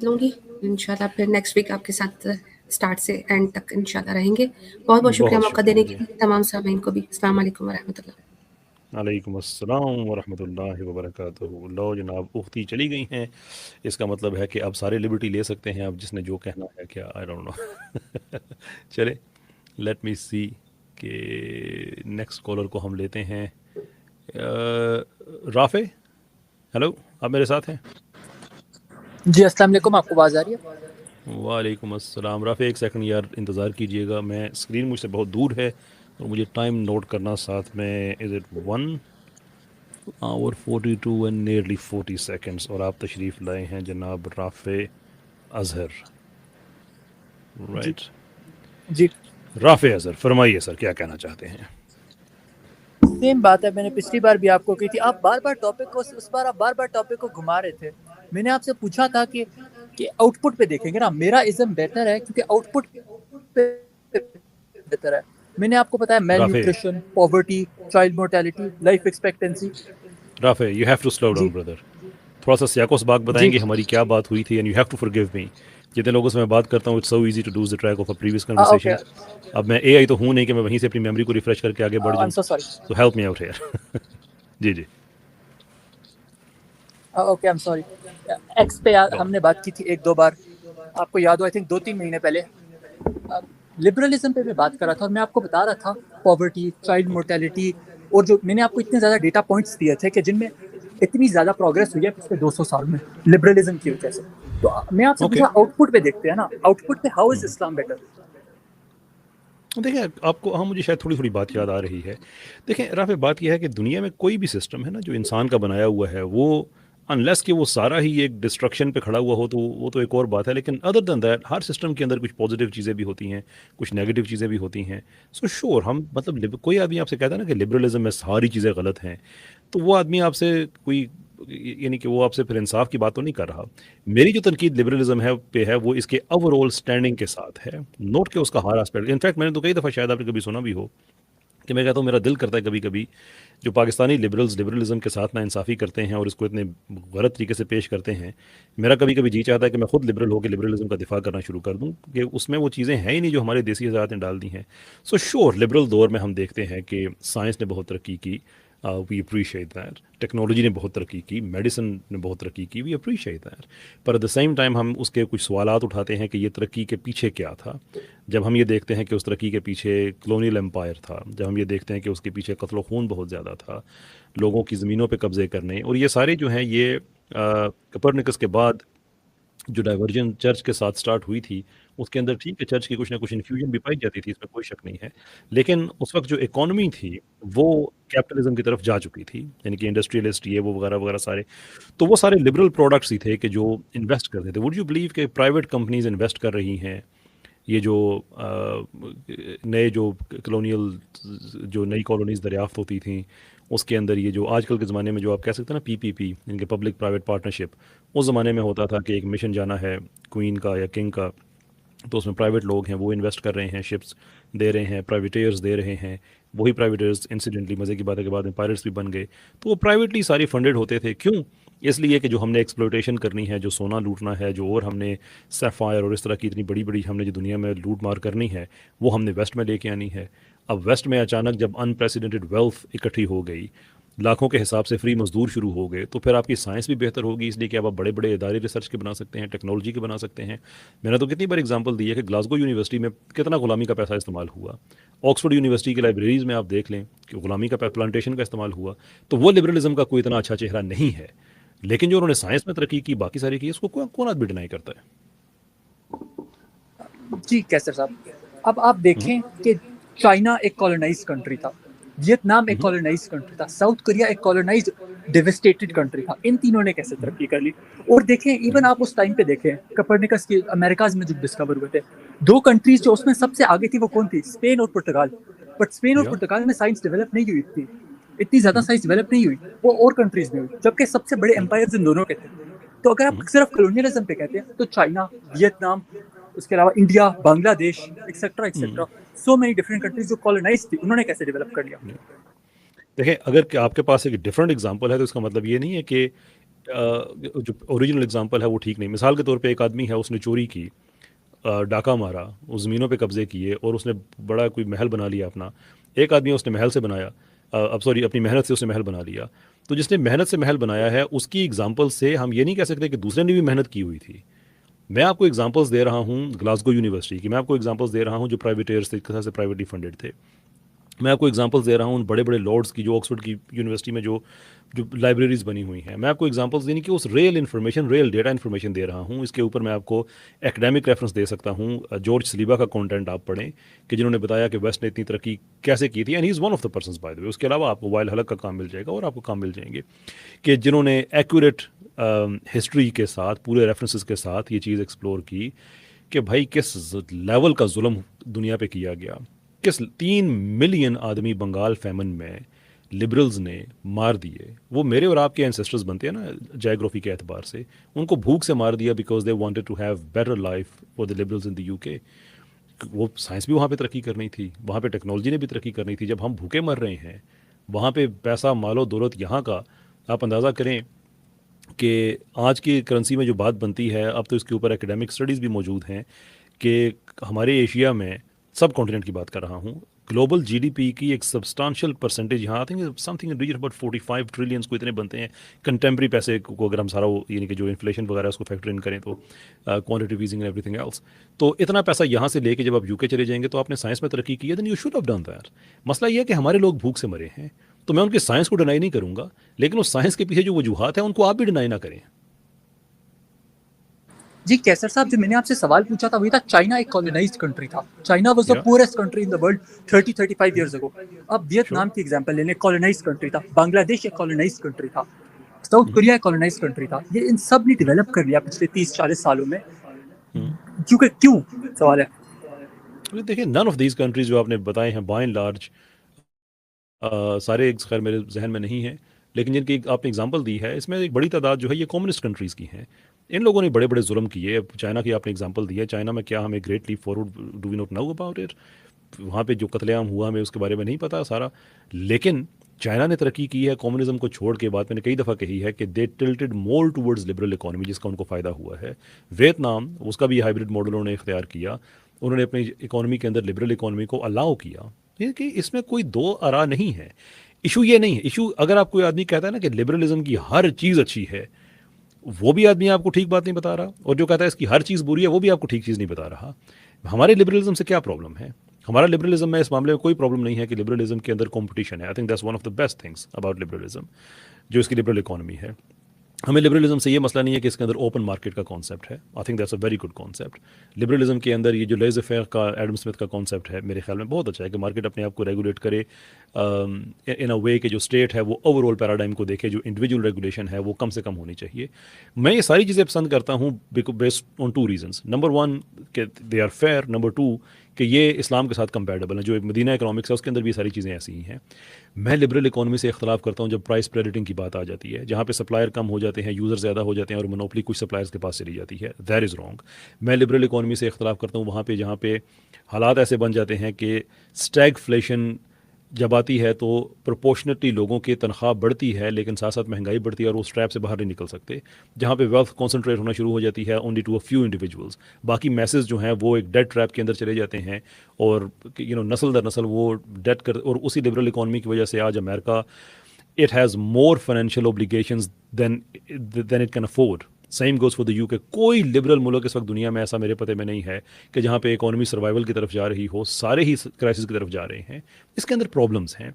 लूँगी इंशाल्लाह, फिर नेक्स्ट वीक आपके साथ स्टार्ट से एंड तक इंशाल्लाह रहेंगे। बहुत बहुत शुक्रिया बहुत मौका देने शुक्रिया के जी। लिए तमाम सामीन को भी। अस्सलाम वालेकुम वरहमतुल्लाह। वालेकुम अस्सलाम वरहमतुल्लाहि वबरकातुहू। लो जनाब, उख्ती चली गई हैं, इसका मतलब है कि अब सारे लिबर्टी ले सकते हैं, अब जिसने जो कहना है, क्या आई डोंट नो। चले, लेट मी सी कि नेक्स्ट कॉलर को हम लेते हैं। राफ़े, हेलो, आप मेरे साथ हैं? जी अस्सलाम वालेकुम, आपको आवाज़ आ रही है? वालेकुम अस्सलाम। राफ़े, एक सेकंड यार इंतज़ार कीजिएगा, मैं स्क्रीन मुझसे बहुत दूर है और मुझे टाइम नोट करना साथ में। Is it 1 hour 42 and nearly 40 seconds, और आप तशरीफ़ लाए हैं जनाब राफ़े अज़हर, जी राइट? जी, राफ़े अज़हर, फरमाइए सर, क्या कहना चाहते हैं? सेम बात है, मैंने पिछली बार भी आपको कही थी। आप बार बार टॉपिक को उस बार आप बार बार टॉपिक को घुमा रहे थे। मैंने आपसे पूछा था कि आउटपुट पे देखेंगे ना, मेरा इज़म बेहतर है क्योंकि आउटपुट पे बेहतर है। मैंने आपको बताया male Rafay, nutrition, poverty, child mortality, life expectancy. Rafay, you have to slow जी डाउन ब्रदर। थोड़ा सा सियाको सबाक जी बताएंगे हमारी क्या बात हुई थी, and you have to forgive me. जितने लोगों से मैं बात करता हूँ, it's so easy to lose the track of a previous okay, conversation. अब मैं एआई तो हूँ नहीं कि मैं वहीं से अपनी मेमोरी को रिफ्रेश करके आगे बढ़ आई एम जाऊँ, so sorry. So help me out here. जी जी, okay, I am sorry. X पे गो ऑन। हमने बात की थी एक दो बार, आपको याद हो, आई थिंक 2-3 महीने पहले। लिबरलिज्म पे मैं बात कर रहा था और मैं आपको बता रहा था पॉवर्टी, चाइल्ड ओके, मोर्टेलिटी, और जो मैंने आपको इतने ज़्यादा डेटा पॉइंट्स दिए थे कि जिनमें इतनी ज़्यादा प्रोग्रेस हुई है पिछले 200 साल में लिबरलिज्म की वजह से। तो मैं आपसे ओके। पूछा, आउटपुट पे देखते हैं ना, आउटपुट पे हाउ इज इस्लाम बेटर? देखिए, आपको, हाँ, मुझे शायद थोड़ी थोड़ी बात याद आ रही है। देखें राफ़े, बात यह है कि दुनिया में कोई भी सिस्टम है ना जो इंसान का बनाया हुआ है, वो अनलेस कि वो सारा ही एक डिस्ट्रक्शन पे खड़ा हुआ हो, तो वो तो एक और बात है। लेकिन other than that, her system के अंदर कुछ पॉजिटिव चीज़ें भी होती हैं, कुछ नेगेटिव चीज़ें भी होती हैं। सो श्योर, हम मतलब कोई आदमी आपसे कहता है ना कि लिबरलिज्म में सारी चीज़ें गलत हैं, तो वो आदमी आपसे कोई, यानी कि वो आपसे फिर इंसाफ की बात तो नहीं कर रहा। मेरी जो तनकीद लिबरलिज्म है पे है, वो इसके ओवरऑल स्टैंडिंग के साथ है, नोट के उसका हर एस्पेक्ट। इनफैक्ट मैंने तो कई दफ़ा, शायद आपने कभी सुना भी हो, कि मैं कहता हूँ मेरा दिल करता है कभी कभी, जो पाकिस्तानी लिबरल्स लिबरलिज्म के साथ ना इंसाफ़ी करते हैं और इसको इतने गलत तरीके से पेश करते हैं, मेरा कभी कभी जी चाहता है कि मैं खुद लिबरल होकर लिबरलिज्म का दिफा करना शुरू कर दूँ, कि उसमें वो चीज़ें हैं ही नहीं जो हमारे देसी हज़रात ने डाल दी हैं। सो श्योर, लिबरल दौर में हम देखते हैं कि साइंस ने बहुत तरक्की की, वी अप्रीशिएट दैट। टेक्नोलॉजी ने बहुत तरक्की की, मेडिसिन ने बहुत तरक्की की, वी अप्रीशिएट दैट। पर एट द सेम टाइम हम उसके कुछ सवालात उठाते हैं कि ये तरक्की के पीछे क्या था। जब हम ये देखते हैं कि उस तरक्की के पीछे कलोनियल एम्पायर था, जब हम ये देखते हैं कि उसके पीछे कत्ल खून बहुत ज़्यादा था, लोगों की ज़मीनों पे कब्ज़े करने, और ये सारे जो हैं, ये कोपरनिकस के बाद जो डाइवर्जन चर्च के साथ स्टार्ट हुई थी, उसके अंदर ठीक है, चर्च की कुछ ना कुछ इन्फ्यूजन भी पाई जाती थी, इसमें कोई शक नहीं है। लेकिन उस वक़्त जो इकॉनमी थी, वो कैपिटलिज़्म की तरफ जा चुकी थी, यानी कि इंडस्ट्रियलिस्ट ये वो वगैरह-वगैरह सारे। तो वो सारे लिबरल प्रोडक्ट्स ही थे कि जो इन्वेस्ट करते थे। वुड यू बिलीव कि प्राइवेट कंपनीज़ इन्वेस्ट कर रही हैं, ये जो नए जो कॉलोनियल, जो नई कॉलोनीज़ दरियाफ़्त होती थीं, उसके अंदर ये जो आजकल के ज़माने में जो आप कह सकते हैं ना पीपीपी, इनके पब्लिक प्राइवेट पार्टनरशिप, उस ज़माने में होता था कि एक मिशन जाना है क्वीन का या किंग का, तो उसमें प्राइवेट लोग हैं, वो इन्वेस्ट कर रहे हैं, शिप्स दे रहे हैं, प्राइवेटेयर्स दे रहे हैं। वही प्राइवेटेयर्स इंसिडेंटली, मज़े की बात है, के बाद में पायरेट्स भी बन गए। तो वो प्राइवेटली सारी फंडेड होते थे। क्यों? इसलिए कि जो हमने एक्सप्लोइटेशन करनी है, जो सोना लूटना है, जो और हमने सैफायर और इस तरह की इतनी बड़ी बड़ी हमने जो दुनिया में लूट मार करनी है, वो हमने वेस्ट में लेके आनी है। अब वेस्ट में अचानक जब अनप्रेसिडेंटेड वेल्थ इकट्ठी हो गई, लाखों के हिसाब से फ्री मजदूर शुरू हो गए, तो फिर आपकी साइंस भी बेहतर होगी, इसलिए कि अब आप बड़े बड़े इदारे रिसर्च के बना सकते हैं, टेक्नोलॉजी के बना सकते हैं। मैंने तो कितनी बार एग्जांपल दी है कि ग्लासगो यूनिवर्सिटी में कितना गुलामी का पैसा इस्तेमाल हुआ। ऑक्सफोर्ड यूनिवर्सिटी की लाइब्रेरीज़ में आप देख लें कि गुलामी का प्लांटेशन का इस्तेमाल हुआ। तो वो लिबरलिज्म का कोई इतना अच्छा चेहरा नहीं है। लेकिन जो उन्होंने साइंस में तरक्की की, बाकी सारी की, उसको कौन आदमी डिनाई करता है? जी कैसर साहब, अब आप देखें कि चाइना एक कॉलोनाइज्ड कंट्री था, वियतनाम एक कॉलोनाइज्ड कंट्री था, साउथ कोरिया एक कॉलोनाइज्ड डेविस्टेटेड कंट्री था। इन तीनों ने कैसे तरक्की कर ली? और देखें, इवन आप उस टाइम पे देखें कोपरनिकस के अमेरिकाज में जो डिस्कवर हुए थे, दो कंट्रीज जो उसमें सबसे आगे थी वो कौन थी? स्पेन और पुर्तगाल। बट स्पेन और या पुर्तगाल में साइंस डेवलप नहीं हुई थी, इतनी ज्यादा साइंस डेवलप नहीं हुई, वो और कंट्रीज में हुई, जबकि सबसे बड़े एम्पायर्स इन दोनों के थे। तो अगर आप सिर्फ कॉलोनियलिज्म पे कहते हैं तो चाइना, वियतनाम, उसके अलावा India, Bangladesh, etcetera etcetera, so many different countries जो कॉलोनाइज थी, उन्होंने कैसे डेवलप कर लिया? देखें, अगर कि आपके पास एक डिफरेंट एग्जांपल है, तो इसका मतलब ये नहीं है कि जो ओरिजिनल एग्जांपल है वो ठीक नहीं। मिसाल के तौर पे एक आदमी है, उसने चोरी की, डाका मारा, उस ज़मीनों पे कब्ज़े किए और उसने बड़ा कोई महल बना लिया अपना। एक आदमी उसने महल से बनाया, अब सॉरी अपनी मेहनत से उसने महल बना लिया। तो जिसने मेहनत से महल बनाया है उसकी एग्जांपल से हम ये नहीं कह सकते कि दूसरे ने भी मेहनत की हुई थी। मैं आपको एग्जांपल्स दे रहा हूँ ग्लासगो यूनिवर्सिटी की, मैं आपको एग्जांपल्स दे रहा हूँ जो प्राइवेटेयर्स थे, एक तरह से प्राइवेटली फंडेड थे। मैं आपको एग्जांपल्स दे रहा हूँ उन बड़े बड़े लॉर्ड्स की जो ऑक्सफोर्ड की यूनिवर्सिटी में जो जो लाइब्रेरीज बनी हुई हैं। मैं आपको एग्जांपल्स देने की उस real information, real data information दे रहा हूँ। इसके ऊपर मैं आपको एकेडमिक रेफरेंस दे सकता हूँ। जॉर्ज सलीबा का कंटेंट आप पढ़ें कि जिन्होंने बताया कि वेस्ट ने इतनी तरक्की कैसे की थी, and he is one of the persons by the way. उसके अलावा आपको वाइल हलक का काम मिल जाएगा और आपको काम मिल जाएंगे कि जिन्होंने एक्यूरेट हिस्ट्री के साथ, पूरे रेफरेंसेस के साथ ये चीज़ एक्सप्लोर की कि भाई किस लेवल का जुल्म दुनिया पे किया गया। किस 3 मिलियन आदमी बंगाल फैमन में लिबरल्स ने मार दिए। वो मेरे और आपके एंसेस्टर्स बनते हैं ना जायोग्राफी के एतबार से। उनको भूख से मार दिया because they wanted to have better life for the liberals in the UK. वो साइंस भी वहाँ पे तरक्की करनी थी, वहाँ पे टेक्नोलॉजी ने भी तरक्की करनी थी। जब हम भूखे मर रहे हैं, वहाँ पे पैसा मालो दौलत यहाँ का आप अंदाज़ा करें कि आज की करेंसी में जो बात बनती है, अब तो इसके ऊपर एकेडमिक स्टडीज़ भी मौजूद हैं कि हमारे एशिया में, सब कॉन्टिनेंट की बात कर रहा हूँ, ग्लोबल जीडीपी की एक सब्सटेंशियल परसेंटेज यहाँ, I think something in region about 45 trillions को इतने बनते हैं कंटेम्प्रेरी पैसे को अगर हम सारा वो यानी कि जो इन्फ्लेशन वगैरह उसको फैक्टर इन करें तो quantity easing and everything else. तो इतना पैसा यहाँ से लेके जब आप यूके चले जाएंगे तो आपने साइंस में तरक्की की है, then you should have done that. मसला ये है कि हमारे लोग भूख से मरे हैं, तो मैं उनकी साइंस को डिनाई नहीं करूँगा, लेकिन उस साइंस के पीछे जो वजूहात है उनको आप भी डिनाई ना करें। जी कैसर साहब, जो मैंने आपसे सवाल पूछा था वही था, चाइना एक कॉलोनाइज्ड कंट्री था। चाइना वाज द या poorest country in the world 30-35 years ago. अब श्योर। वियतनाम की एग्जांपल लेने, कॉलोनाइज्ड कंट्री था। बांग्लादेश एक कॉलोनाइज्ड कंट्री था। साउथ कोरिया एक कॉलोनाइज्ड कंट्री था। ये इन सब ने डेवलप कर लिया पिछले 30-40 सालों में। क्योंकि क्यों, सवाल है। देखिए नन ऑफ दीज कंट्रीज जो आपने बताए हैं बाय एंड लार्ज, सारे खैर मेरे जहन में नहीं है, लेकिन जिनकी आपने एग्जांपल दी है इसमें एक बड़ी तादाद जो है ये कम्युनिस्ट कंट्रीज़ की हैं। इन लोगों ने बड़े बड़े जुल्म किए। अब चाइना की आपने एग्जांपल दी है, चाइना में क्या हमें great leap forward do we not know about it? वहाँ पे जो कत्लेआम हुआ हमें उसके बारे में नहीं पता सारा। लेकिन चाइना ने तरक्की की है कम्युनिज्म को छोड़ के। बात मैंने कई दफ़ा कही है कि they tilted more towards liberal economy, जिसका उनको फ़ायदा हुआ है। वियतनाम, उसका भी हाइब्रिड मॉडल उन्होंने इख्तियार किया। उन्होंने अपनी इकोनॉमी के अंदर लिबरल इकोनॉमी को अलाउ किया। ये कि इसमें कोई दो आरा नहीं है। इशू ये नहीं है। इशू अगर आप कोई आदमी कहता है ना कि लिबरलिज्म की हर चीज़ अच्छी है, वो भी आदमी आपको ठीक बात नहीं बता रहा, और जो कहता है इसकी हर चीज़ बुरी है वो भी आपको ठीक चीज़ नहीं बता रहा। हमारे लिबरलिज्म से क्या प्रॉब्लम है? हमारा लिबरलिज्म में इस मामले में कोई प्रॉब्लम नहीं है कि लिबरलिज्म के अंदर कंपटीशन है। I think that's one of the best things about liberalism, जो इसकी लिबरल इकोनॉमी है। हमें लिबरलिज्म से ये मसला नहीं है कि इसके अंदर ओपन मार्केट का कॉन्सेप्ट है। I think that's a very good concept. Liberalism के अंदर ये जो लेज़र फेयर का एडम स्मिथ का कॉन्सेप्ट है, मेरे ख्याल में बहुत अच्छा है कि मार्केट अपने आप को रेगुलेट करे इन अ वे कि जो स्टेट है वो ओवरऑल पैराडाइम को देखे, जो इंडिविजुअल रेगुलेशन है वो कम से कम होनी चाहिए। मैं ये सारी चीज़ें पसंद करता हूँ बेस्ड ऑन 2 रीजंस। नंबर 1 कि दे आर फेयर, नंबर 2 कि ये इस्लाम के साथ कंपैटिबल है। जो एक मदीना इकोनॉमिक्स है उसके अंदर भी सारी चीज़ें ऐसी ही हैं। मैं लिबरल इकोनॉमी से इख्तलाफ करता हूँ जब प्राइस प्रेडिक्टिंग की बात आ जाती है, जहाँ पे सप्लायर कम हो जाते हैं, यूज़र ज़्यादा हो जाते हैं और मोनोपली कुछ सप्लायर्स के पास चली जाती है। That is wrong. मैं लिबरल इकोनॉमी से इख्तलाफ करता हूँ वहाँ पे जहाँ पे हालात ऐसे बन जाते हैं कि स्टैगफ्लेशन जब आती है तो प्रोपोर्शनेटली लोगों की तनख्वाह बढ़ती है लेकिन साथ साथ महंगाई बढ़ती है और वो स्ट्रैप से बाहर नहीं निकल सकते। जहाँ पे वेल्थ कॉन्सेंट्रेट होना शुरू हो जाती है only to a few individuals, बाकी मैसेज जो हैं वो एक डेड ट्रैप के अंदर चले जाते हैं और नस्ल दर नस्ल वो डेट कर। और उसी लिबरल इकॉनमी की वजह से आज America, it has more financial obligations than it can afford. Same goes for the UK. कोई लिबरल मुल्क इस वक्त दुनिया में ऐसा मेरे पते में नहीं है कि जहाँ पे इकोनॉमी सर्वाइवल की तरफ जा रही हो। सारे ही क्राइसिस की तरफ जा रहे हैं। इसके अंदर प्रॉब्लम्स हैं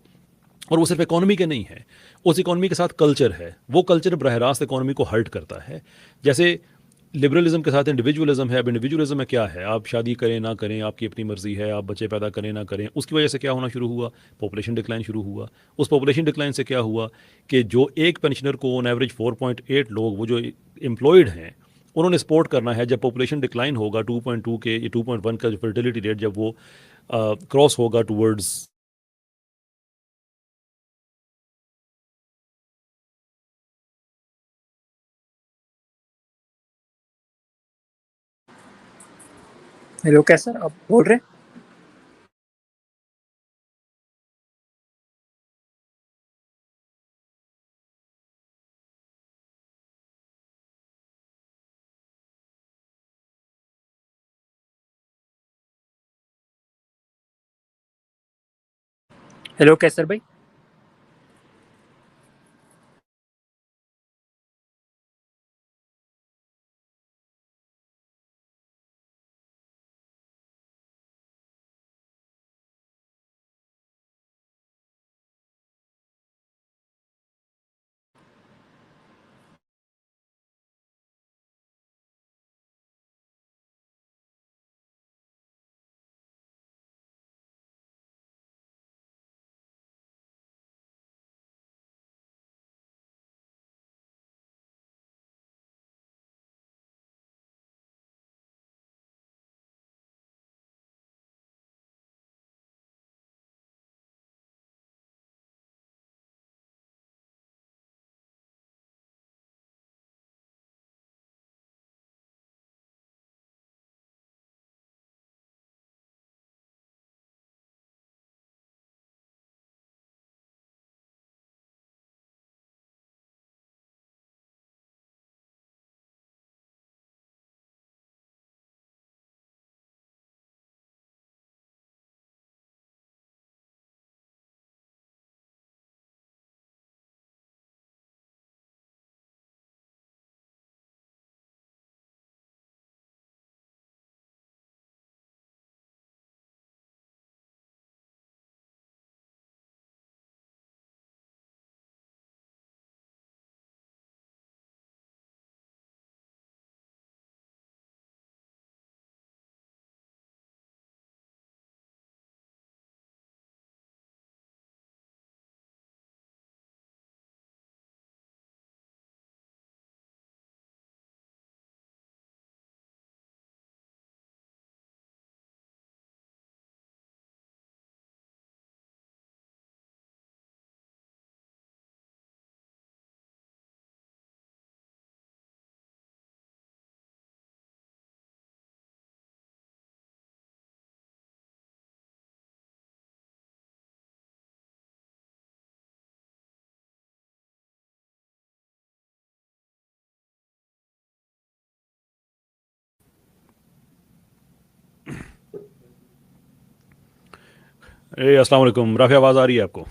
और वो सिर्फ इकोनॉमी के नहीं है, उस इकोनॉमी के साथ कल्चर है। वो कल्चर बरह रास्त इकोनॉमी को हर्ट करता है। जैसे लिबरलिज्म के साथ इंडिविजुअलिज्म है। अब इंडिविजुअलिज्म में क्या है, आप शादी करें ना करें आपकी अपनी मर्जी है, आप बच्चे पैदा करें ना करें। उसकी वजह से क्या होना शुरू हुआ, पॉपुलेशन डिक्लाइन शुरू हुआ। उस पॉपुलेशन डिक्लाइन से क्या हुआ कि जो एक पेंशनर को ऑन एवरेज 4.8 लोग वो जो एम्प्लॉयड हैं उन्होंने सपोर्ट करना है, जब पॉपुलेशन डिक्लाइन होगा 2.2 के, 2.1 का जो फर्टिलिटी रेट जब वो क्रॉस होगा टूवर्ड्स। हेलो कैसर, आप बोल रहे हैं? हेलो कैसर भाई. अस्सलाम वालेकुम राफ़ी, आवाज़ आ रही है आपको?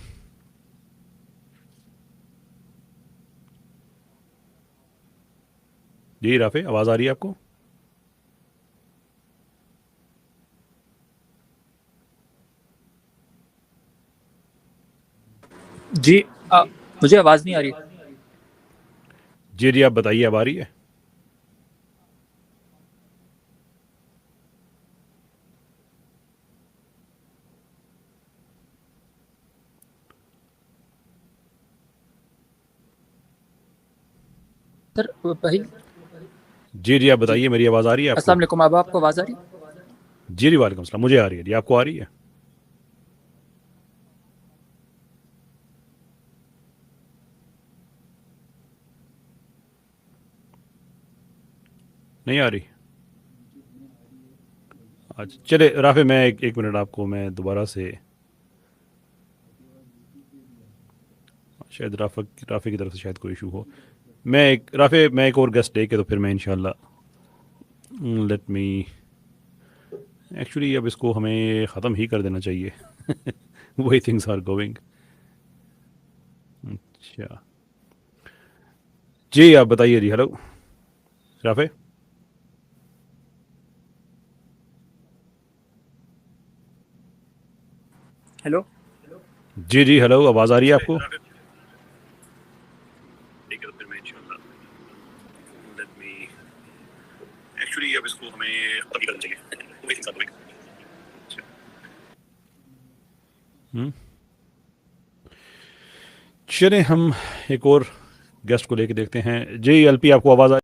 जी राफ़ी, आवाज़ आ रही है आपको? जी मुझे आवाज नहीं आ रही. जी जी, आप बताइए, अब आ रही है? सर भाई. जी जी, आप बताइए, मेरी आवाज़ आ रही है आपको? अस्सलाम वालेकुम. अब आपको आवाज आ रही है? जी जी, वालेकुम सलाम, मुझे आ रही है जी, आपको आ रही है? नहीं आ रही? अच्छा चले राफ़ी, मैं एक मिनट, आपको मैं दोबारा से, शायद राफ़ी की तरफ से शायद कोई इशू हो. मैं एक और गेस्ट लेके, तो फिर मैं इंशाल्लाह, लेट मी, एक्चुअली अब इसको हमें ख़त्म ही कर देना चाहिए. वही थिंग्स आर गोइंग. अच्छा जी, आप बताइए जी. हेलो राफ़ी. हेलो. जी जी, हेलो, आवाज़ आ रही है आपको? ठीक है, तो फिर मैं इंशाल्लाह, लेट मी, एक्चुअली अब इसको हमें ख़त्म ही करना चाहिए. वही थिंग्स आर गोइंग. चलें, हम एक और गेस्ट को लेके देखते हैं. जी एलपी, आपको आवाज़ आ